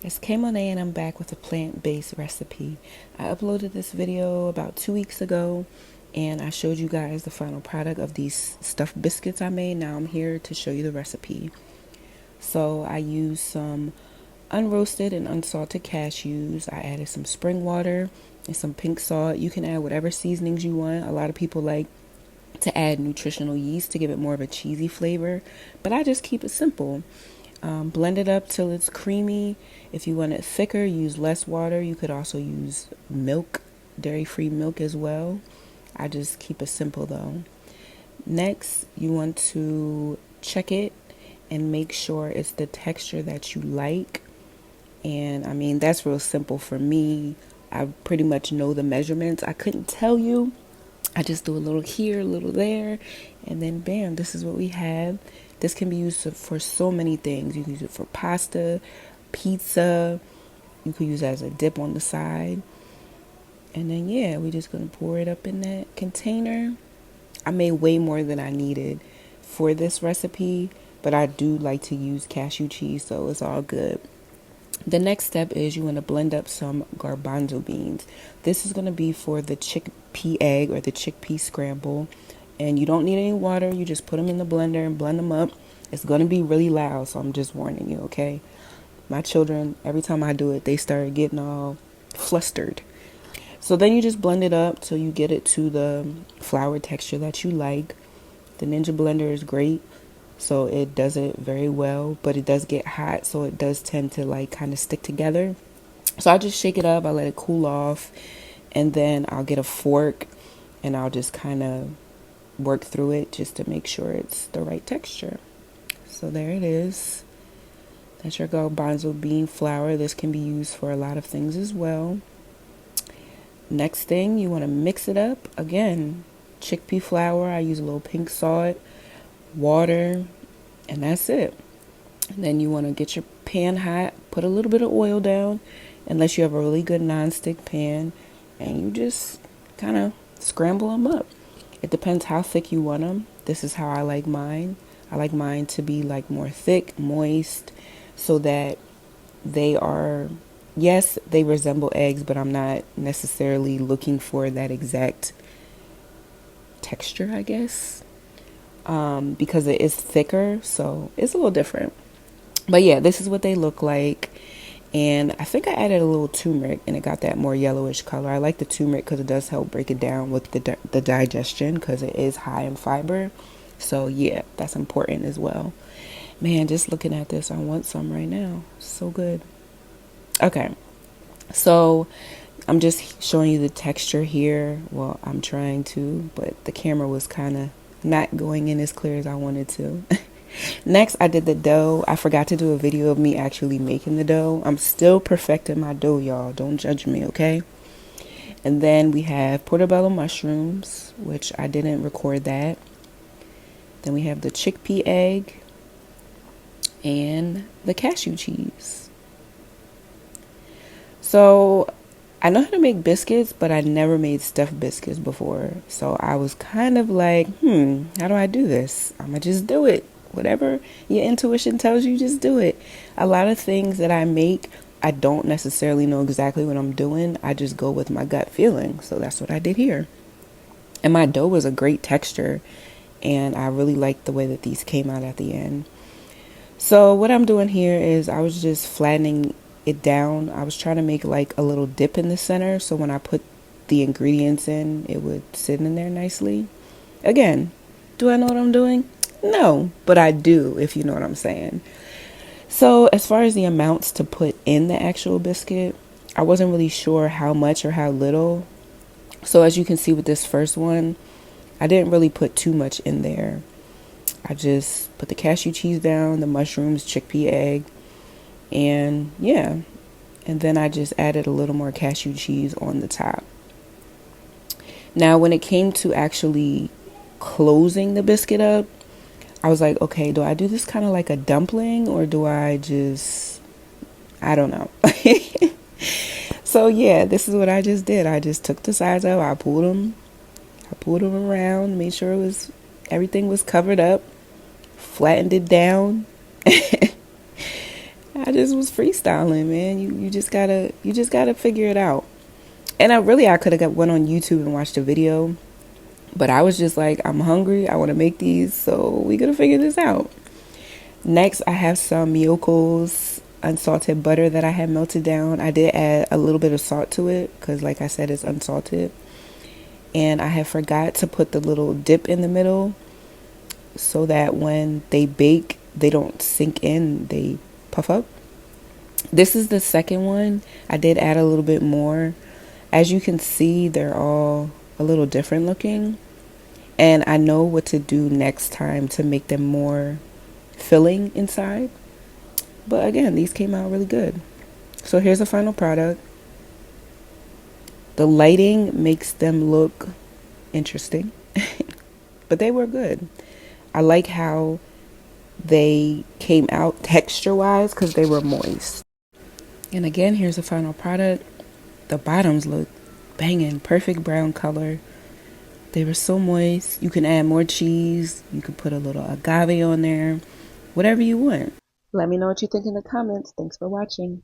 It's K Monet and I'm back with a plant-based recipe. I uploaded this video about 2 weeks ago and I showed you guys the final product of these stuffed biscuits I made. Now I'm here to show you the recipe. So I used some unroasted and unsalted cashews. I added some spring water and some pink salt. You can add whatever seasonings you want. A lot of people like to add nutritional yeast to give it more of a cheesy flavor, but I just keep it simple. Blend it up till it's creamy. If you want it thicker, use less water. You could also use milk, dairy-free milk as well. I just keep it simple though. Next, you want to check it and make sure it's the texture that you like. And I mean, that's real simple for me. I pretty much know the measurements. I couldn't tell you. I just do a little here, a little there, and then bam, this is what we have. This can be used for so many things. You can use it for pasta, pizza. You could use it as a dip on the side. And then yeah, we're just gonna pour it up in that container. I made way more than I needed for this recipe, but I do like to use cashew cheese, so it's all good. The next step is you want to blend up some garbanzo beans. This is going to be for the chickpea egg or the chickpea scramble. And you don't need any water. You just put them in the blender and blend them up. It's going to be really loud, so I'm just warning you, okay? My children, every time I do it, they start getting all flustered. So then you just blend it up till you get it to the flour texture that you like. The Ninja blender is great. So it does it very well, but it does get hot, so it does tend to like kind of stick together. So I just shake it up, I let it cool off, and then I'll get a fork and I'll just kind of work through it just to make sure it's the right texture. So there it is. That's your garbanzo bean flour. This can be used for a lot of things as well. Next thing, you want to mix it up. Again, chickpea flour. I use a little pink salt, water, and that's it. And then you want to get your pan hot, put a little bit of oil down, unless you have a really good non-stick pan, and you just kind of scramble them up. It depends how thick you want them. This is how I like mine. I like mine to be like more thick, moist, so that they are, yes, they resemble eggs, but I'm not necessarily looking for that exact texture, I guess. Because it is thicker, so it's a little different. But yeah, this is what they look like. And I think I added a little turmeric and it got that more yellowish color. I like the turmeric because it does help break it down with the digestion, because it is high in fiber. So yeah, that's important as well. Man, just looking at this, I want some right now. So good. Okay, so I'm just showing you the texture here. Well, I'm trying to, but the camera was kind of not going in as clear as I wanted to. Next, I did the dough. I forgot to do a video of me actually making the dough. I'm still perfecting my dough, y'all. Don't judge me, okay? And then we have portobello mushrooms, which I didn't record that. Then we have the chickpea egg and the cashew cheese. So I know how to make biscuits, but I never made stuffed biscuits before. So I was kind of like, how do I do this? I'm going to just do it. Whatever your intuition tells you, just do it. A lot of things that I make, I don't necessarily know exactly what I'm doing. I just go with my gut feeling. So that's what I did here. And my dough was a great texture. And I really liked the way that these came out at the end. So what I'm doing here is I was just flattening it down. I was trying to make like a little dip in the center, so when I put the ingredients in, it would sit in there nicely. Again, do I know what I'm doing? No, but I do, if you know what I'm saying. So as far as the amounts to put in the actual biscuit, I wasn't really sure how much or how little. So as you can see with this first one, I didn't really put too much in there. I just put the cashew cheese down, the mushrooms, chickpea egg, and yeah, and then I just added a little more cashew cheese on the top. Now when it came to actually closing the biscuit up, I was like, okay, do I do this kind of like a dumpling, or do I just, I don't know. So yeah, this is what I just did. I just took the sides out, I pulled them around, made sure everything was covered up, flattened it down. I just was freestyling, man. You just gotta figure it out. And I could have went on YouTube and watched a video, but I was just like, I'm hungry. I want to make these, so we gotta figure this out. Next, I have some Yoko's unsalted butter that I had melted down. I did add a little bit of salt to it because, like I said, it's unsalted. And I had forgot to put the little dip in the middle so that when they bake, they don't sink in, they puff up. This is the second one. I did add a little bit more. As you can see, they're all a little different looking. And I know what to do next time to make them more filling inside. But again, these came out really good. So here's the final product. The lighting makes them look interesting, but they were good. I like how they came out texture wise because they were moist. And again, here's the final product. The bottoms look banging, perfect brown color. They were so moist. You can add more cheese. You can put a little agave on there. Whatever you want. Let me know what you think in the comments. Thanks for watching.